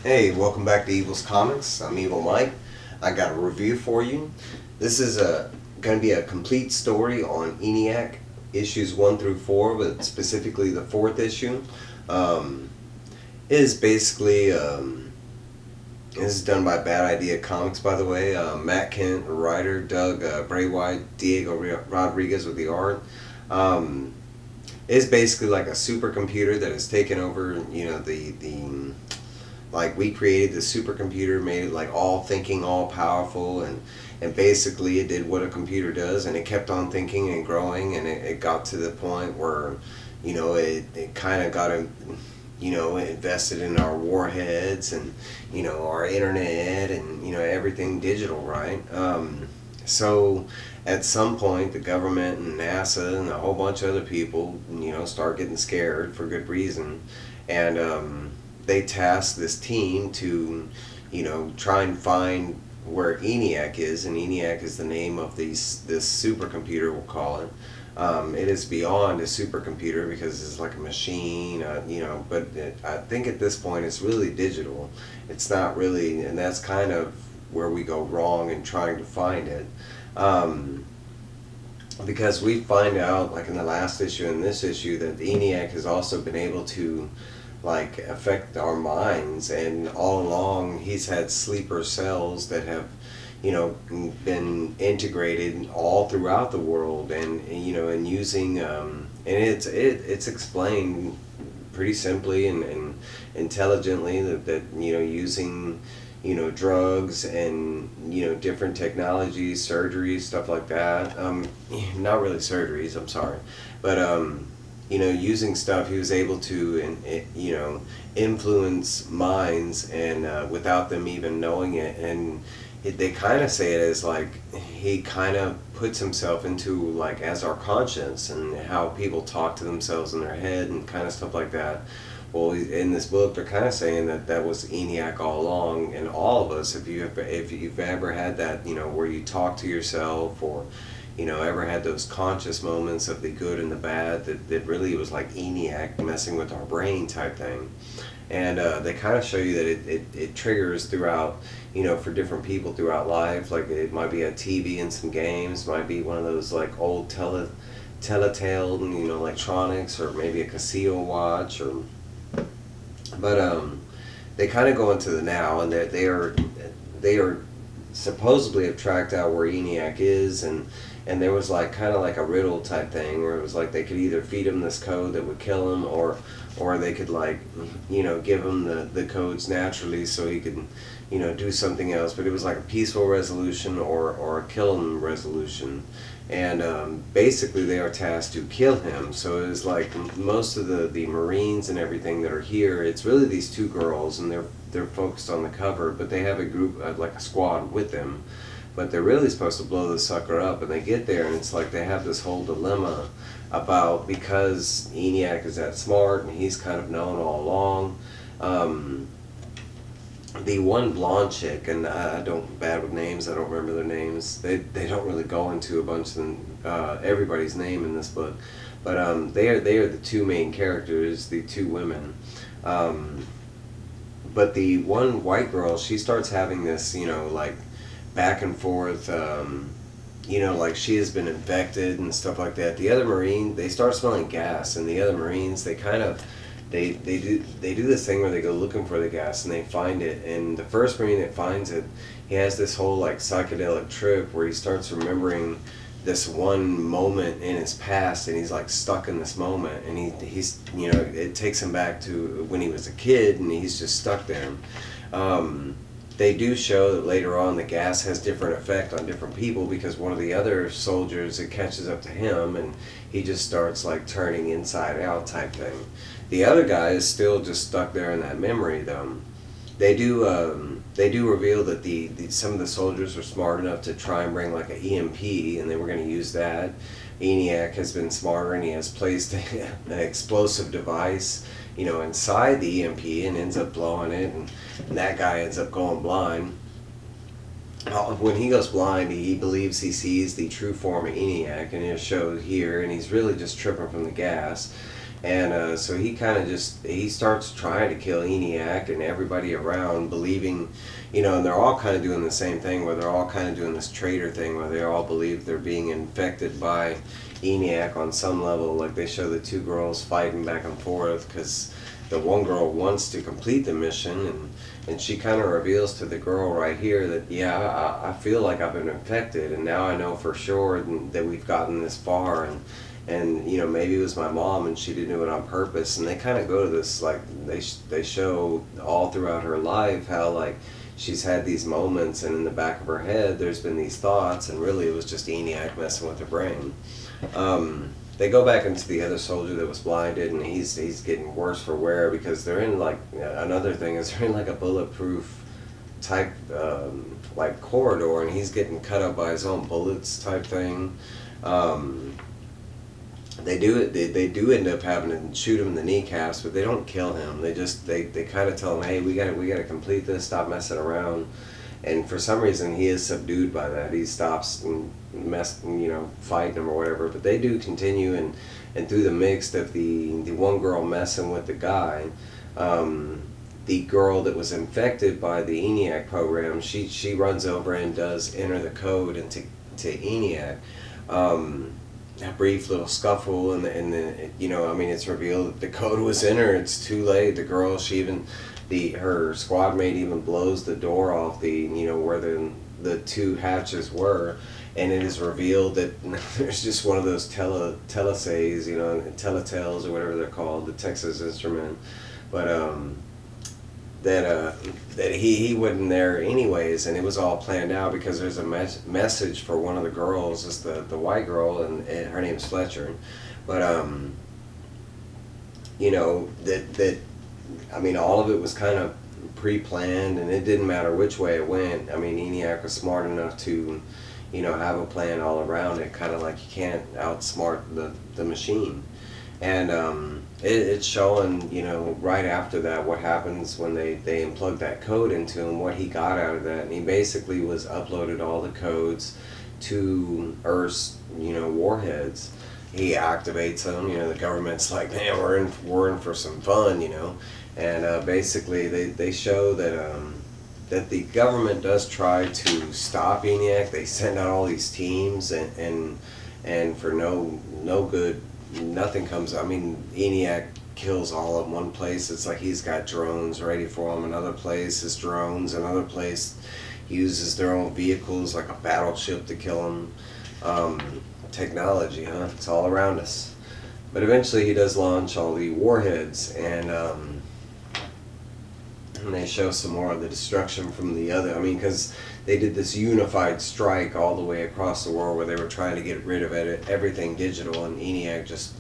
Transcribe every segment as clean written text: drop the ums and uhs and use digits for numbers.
Hey, welcome back to Evil's Comics. I'm Evil Mike. I got a review for you. This is going to be a complete story on ENIAC issues 1 through 4, but specifically the fourth issue. Um, it is basically, this is done by Bad Idea Comics, by the way. Matt Kent, the writer, Doug Braywhite, Diego Rodriguez with the art. Um, it's basically like a supercomputer that has taken over, the like we created the supercomputer, made it like all thinking, all powerful, and basically it did what a computer does, and it kept on thinking and growing, and it got to the point where it kind of got invested in our warheads and our internet and everything digital, right? So at some point the government and NASA and a whole bunch of other people start getting scared for good reason, and they tasked this team to, try and find where ENIAC is, and ENIAC is the name of this supercomputer, we'll call it. It is beyond a supercomputer because it's like a machine, but I think at this point it's really digital. It's not really, and that's kind of where we go wrong in trying to find it. Because we find out, like in the last issue and this issue, that ENIAC has also been able to like affect our minds, and all along he's had sleeper cells that have been integrated all throughout the world, and using and it's explained pretty simply and intelligently that using drugs and different technologies, surgeries, stuff like that. Not really surgeries, I'm sorry, but using stuff, he was able to influence minds, and without them even knowing it. And they kind of say it as like he kind of puts himself into like as our conscience, and how people talk to themselves in their head and kind of stuff like that. Well, in this book, they're kind of saying that was ENIAC all along, and all of us, if you've ever had that, where you talk to yourself, or ever had those conscious moments of the good and the bad, that really was like ENIAC messing with our brain type thing. And they kind of show you that it triggers throughout, for different people throughout life. Like it might be a TV and some games, might be one of those like old Telltale, electronics, or maybe a Casio watch, but they kind of go into the now, and they are supposedly have tracked out where ENIAC is, and there was like kind of like a riddle type thing where it was like they could either feed him this code that would kill him, or they could like give him the codes naturally so he could do something else. But it was like a peaceful resolution or a kill him resolution, and basically they are tasked to kill him. So it was like most of the Marines and everything that are here, it's really these two girls, and they're focused on the cover, but they have a group, like a squad with them, but they're really supposed to blow the sucker up. And they get there, and it's like they have this whole dilemma about, because ENIAC is that smart and he's kind of known all along. The one blonde chick, and I don't, bad with names, I don't remember their names. They don't really go into a bunch of everybody's name in this book, but they are the two main characters, the two women. But the one white girl, she starts having this, like back and forth, like she has been infected and stuff like that. The other Marine, they start smelling gas, and the other Marines, they kind of, they do this thing where they go looking for the gas, and they find it. And the first Marine that finds it, he has this whole like psychedelic trip where he starts remembering this one moment in his past, and he's like stuck in this moment, and he's it takes him back to when he was a kid, and he's just stuck there. They do show that later on the gas has different effect on different people, because one of the other soldiers, it catches up to him, and he just starts like turning inside out type thing. The other guy is still just stuck there in that memory though. They do reveal that some of the soldiers were smart enough to try and bring like an EMP, and they were going to use that. ENIAC has been smarter, and he has placed an explosive device, inside the EMP, and ends up blowing it, and that guy ends up going blind. When he goes blind, he believes he sees the true form of ENIAC, and it shows here, and he's really just tripping from the gas. And so he kind of he starts trying to kill ENIAC and everybody around, believing, and they're all kind of doing the same thing, where they're all kind of doing this traitor thing, where they all believe they're being infected by ENIAC on some level. Like they show the two girls fighting back and forth because the one girl wants to complete the mission, and she kind of reveals to the girl right here that, yeah, I feel like I've been infected, and now I know for sure that we've gotten this far, and maybe it was my mom and she didn't do it on purpose. And they kind of go to this, like they show all throughout her life how like she's had these moments, and in the back of her head there's been these thoughts, and really it was just ENIAC messing with her brain. They go back into the other soldier that was blinded, and he's getting worse for wear, because they're in like, another thing is they're in like a bulletproof type like corridor, and he's getting cut up by his own bullets type thing. They do end up having to shoot him in the kneecaps, but they don't kill him. They kind of tell him, hey, we gotta complete this, stop messing around. And for some reason he is subdued by that. He stops and fighting him or whatever. But they do continue, and through the mix of the one girl messing with the guy, the girl that was infected by the ENIAC program, she runs over and does enter the code into ENIAC. A brief little scuffle, and then it's revealed that the code was entered. It's too late. The girl, her squad mate even blows the door off where the two hatches were, and it is revealed that there's just one of those telesays, teletales or whatever they're called, the Texas Instrument, but that he wasn't there anyways, and it was all planned out because there's a message for one of the girls, it's the white girl, and her name's Fletcher, but all of it was kind of pre-planned, and it didn't matter which way it went. ENIAC was smart enough to have a plan all around it, kind of like you can't outsmart the machine. And it's showing, right after that, what happens when they unplug that code into him, what he got out of that. And he basically was uploaded all the codes to Earth's, warheads. He activates them, the government's like, man, we're in for some fun, And basically they show that the government does try to stop ENIAC. They send out all these teams, and for no good, nothing comes. ENIAC kills all in one place. It's like he's got drones ready for him. Another place is drones. Another place he uses their own vehicles like a battleship to kill them. Technology, huh? It's all around us. But eventually he does launch all the warheads, and they show some more of the destruction from the other. Because they did this unified strike all the way across the world where they were trying to get rid of everything digital, and ENIAC just,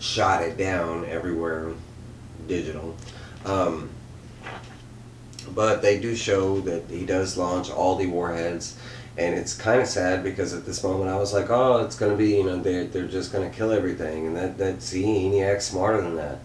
shot it down everywhere digital. But they do show that he does launch all the warheads, and it's kind of sad because at this moment I was like, oh, it's going to be, they're just going to kill everything, and ENIAC's smarter than that.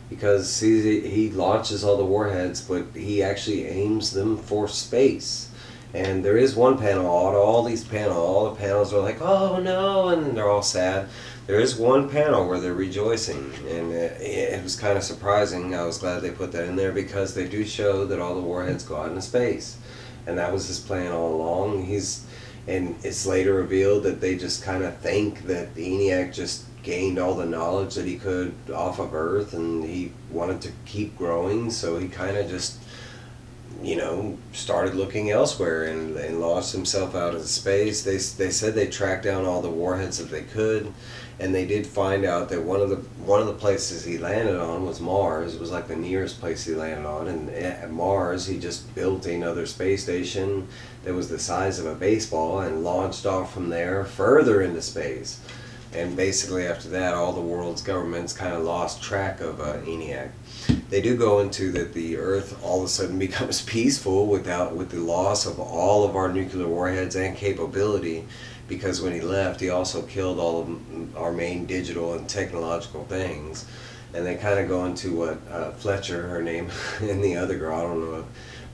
Because he launches all the warheads, but he actually aims them for space. And there is one panel, all the panels are like, oh no, and they're all sad. There is one panel where they're rejoicing, and it was kind of surprising. I was glad they put that in there, because they do show that all the warheads go out into space. And that was his plan all along. And it's later revealed that they just kind of think that ENIAC just gained all the knowledge that he could off of Earth, and he wanted to keep growing, so he kind of just started looking elsewhere and launched himself out into space. They said they tracked down all the warheads that they could, and they did find out that one of the places he landed on was Mars. It was like the nearest place he landed on, and at Mars he just built another space station that was the size of a baseball and launched off from there further into space. And basically after that, all the world's governments kind of lost track of ENIAC. They do go into that the Earth all of a sudden becomes peaceful with the loss of all of our nuclear warheads and capability, because when he left, he also killed all of our main digital and technological things. And they kind of go into what Fletcher, her name, and the other girl, I don't know,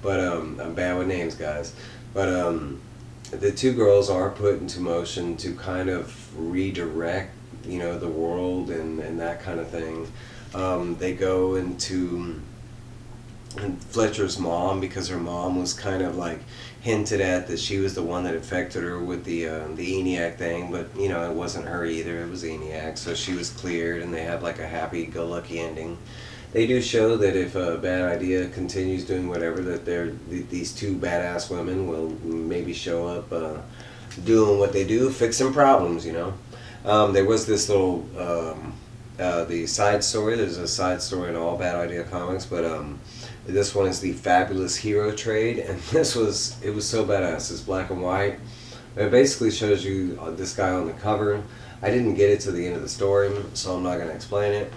but I'm bad with names, guys. But the two girls are put into motion to kind of redirect the world and that kind of thing. They go into Fletcher's mom, because her mom was kind of like hinted at that she was the one that infected her with the ENIAC thing, but it wasn't her either. It was ENIAC, so she was cleared, and they have like a happy-go-lucky ending. They do show that if Bad Idea continues doing whatever, that these two badass women will maybe show up doing what they do, fixing problems. There was this little the side story. There's a side story in all Bad Idea comics, but this one is the Fabulous Hero Trade, and it was so badass. It's black and white. It basically shows you this guy on the cover. I didn't get it to the end of the story, so I'm not going to explain it.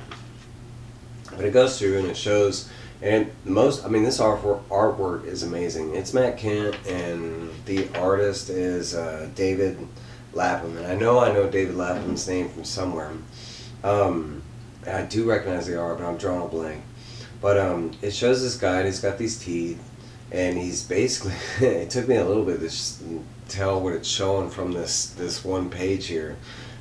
But it goes through and it shows, and this artwork is amazing. It's Matt Kent, and the artist is David Lapham. And I know David Lapham's name from somewhere. I do recognize the art, but I'm drawing a blank. But it shows this guy, and he's got these teeth, and he's basically, it took me a little bit to tell what it's showing from this one page here,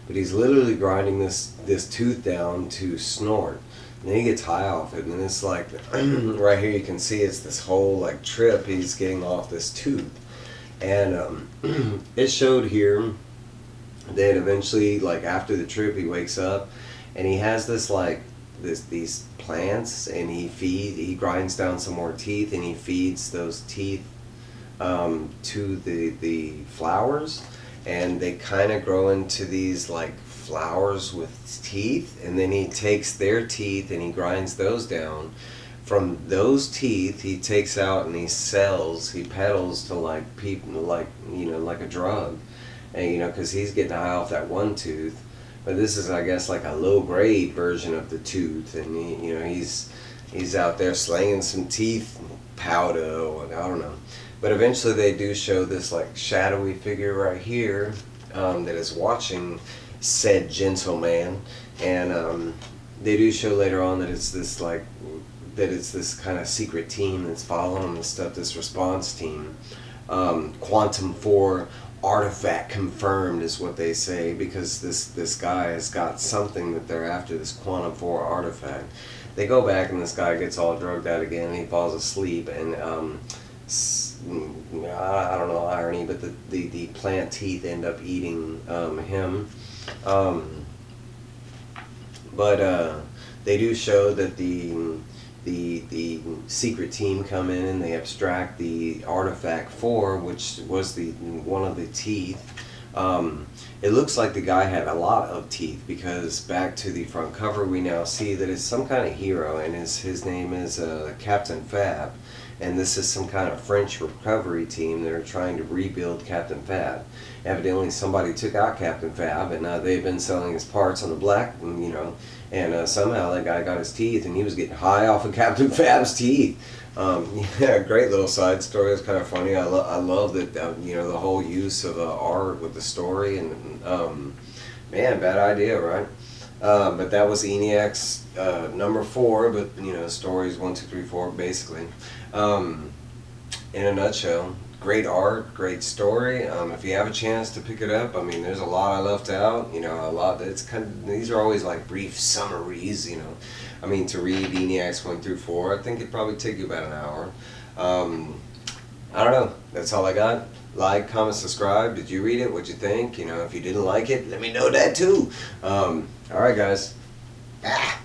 but he's literally grinding this tooth down to snort. And then he gets high off it, and then it's like, right here you can see it's this whole like trip he's getting off this tooth. And it showed here that eventually, like after the trip, he wakes up, and he has this like, these plants, and he grinds down some more teeth, and he feeds those teeth to the flowers, and they kind of grow into these like flowers with teeth, and then he takes their teeth and he grinds those down. From those teeth he takes out and he peddles to like people, like like a drug, and because he's getting high off that one tooth. But this is, I guess, like a low-grade version of the tooth, and he's out there slanging some teeth powder, or I don't know. But eventually they do show this like shadowy figure right here that is watching said gentleman, and they do show later on that it's this kind of secret team that's following him and stuff. This response team, Quantum 4. Artifact confirmed is what they say, because this guy has got something that they're after, this Quantum 4 artifact. They go back and this guy gets all drugged out again, and he falls asleep, and I don't know, irony, but the plant teeth end up eating him. But they do show that the secret team come in and they abstract the artifact 4, which was one of the teeth. It looks like the guy had a lot of teeth, because back to the front cover we now see that it's some kind of hero, and his name is Captain Fab, and this is some kind of French recovery team that are trying to rebuild Captain Fab. Evidently somebody took out Captain Fab, and they've been selling his parts on the black, and somehow that guy got his teeth, and he was getting high off of Captain Fab's teeth. Yeah, great little side story. It's kind of funny. I love that the whole use of art with the story, and man, Bad Idea, right? But that was ENIAC's number 4, but stories 1, 2, 3, 4 basically. In a nutshell, great art, great story. If you have a chance to pick it up, there's a lot I left out. A lot. It's these are always like brief summaries. To read ENIACs 1 through 4, I think it'd probably take you about an hour. I don't know. That's all I got. Like, comment, subscribe. Did you read it? What'd you think? If you didn't like it, let me know that too. All right, guys. Ah.